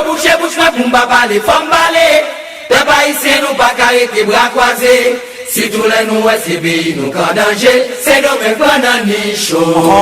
bouche pour m'pa parler, femme balé. T'es pas ici, nous pas carré, tes bras croisés. Si tous les nous c'est pays, nous qu'en danger, c'est dommage pendant ni chaud.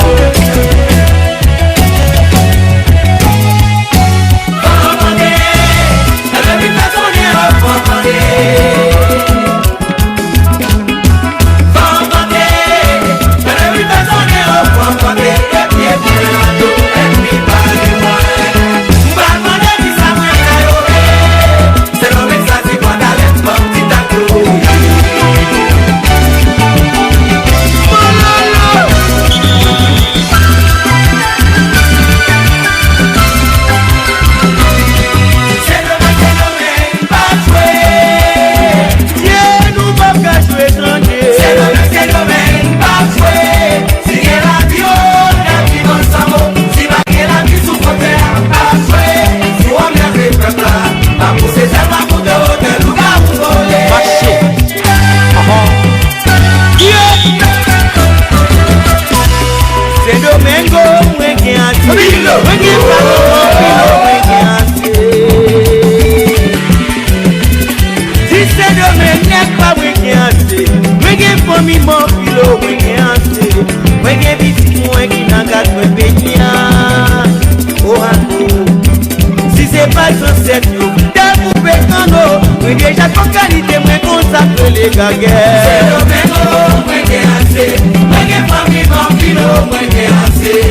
Déjà ton qualité, moi consacre les gagues. C'est le même mot, moi qui assez. Moi qui famille, mon kilo, moi qui assez.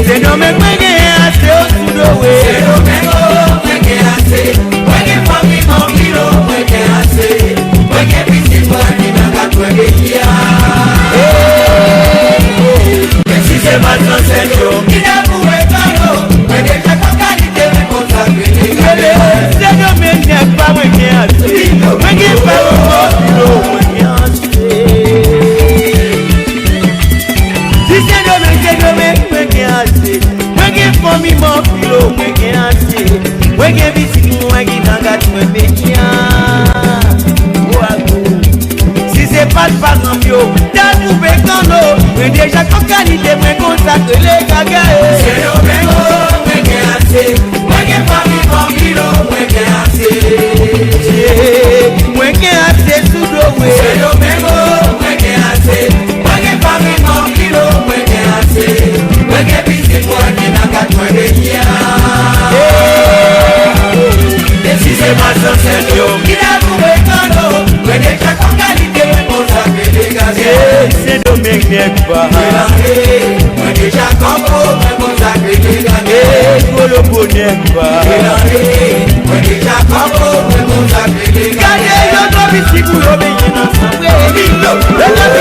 C'est le même moi qui assez au sous de ouais. C'est le même mot, moi qui assez. Moi qui famille, mon kilo, moi qui assez. Moi qui petit, moi qui n'a qu'à toi qui a. Mais si c'est pas ton Seigneur, qui n'a trouvé pas l'eau. Moi déjà ton qualité, moi consacre les gagues. C'est le même pas moi qui assez. Moi qui famille, mon kilo, moi qui assez. Si c'est le même moi qui assez. Moi qui famille, mon kilo, moi qui assez. Moi qui petit, moi qui n'a qu'à toi qui a. Si c'est pas de parents bio, t'as trouvé qu'en eau. Mais déjà ton qualité, moi consacre les gagues. C'est le même mot, moi qui assez. Moi qui famille, mon kilo, moi qui assez. Moi qui assez sous le ouais. C'est le même mot, moi qui assez. Moi qui famille, mon kilo, moi qui assez. Moi qui petit, moi qui n'a qu'à toi qui a. Et si c'est pas son Seigneur, qui n'a trouvé qu'en eau. Moi déjà ton qualité, moi consacre les gazettes. C'est le mec n'est pas. Moi déjà comprends, moi consacre les gazettes. Pour le bonheur pas. Moi déjà comprends, moi consacre les gazettes. Gardez le doigt ici pour obéir ensemble. Le doigt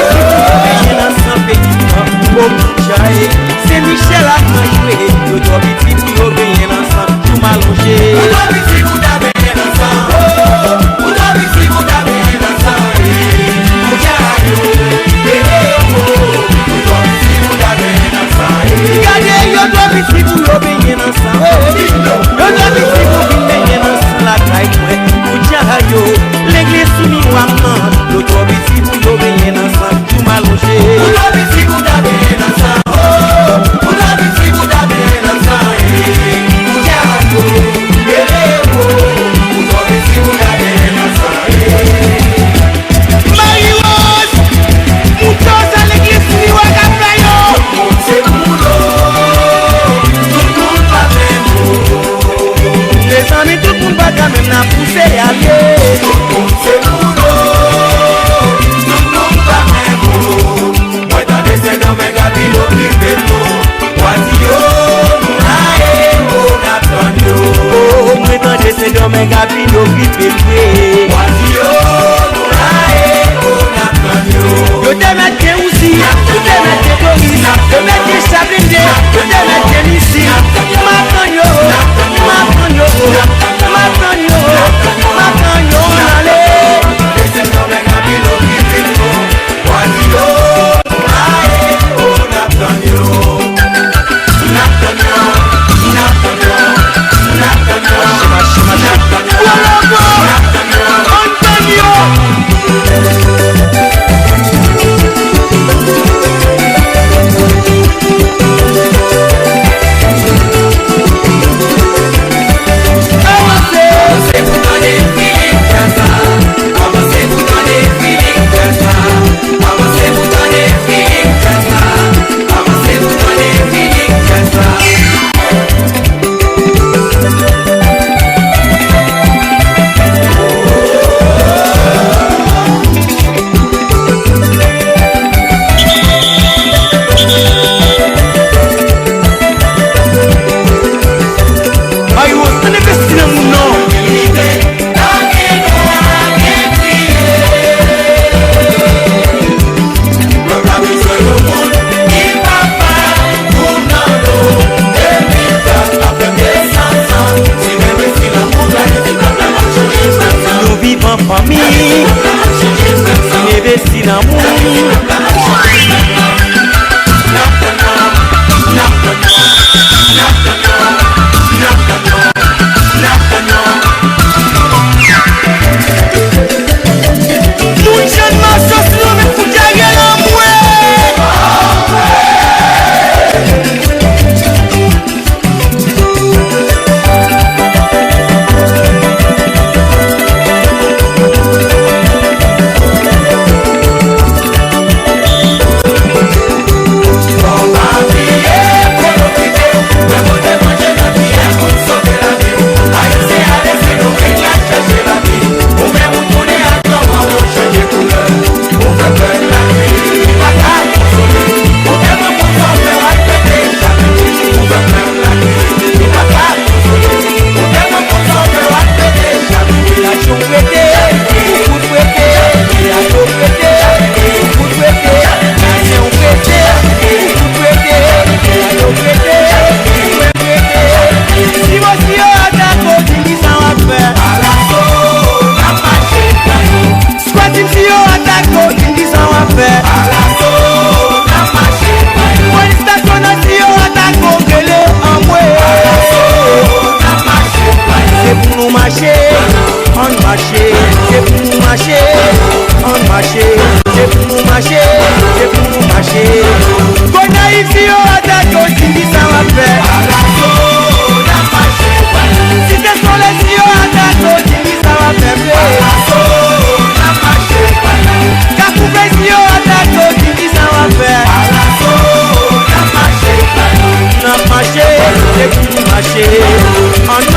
ici pour obéir ensemble petit moi. C'est Michel à jouer. Le doigt ici pour obéir ensemble. Tout m'allonger. Le doigt ici pour t'obéir ensemble. Le doigt ici pour t'obéir ensemble. Gardez le doigt ici pour obéir ensemble. Le doigt ici pour obéir ensemble.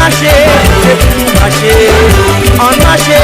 marcher, c'est pour marcher, on marcher.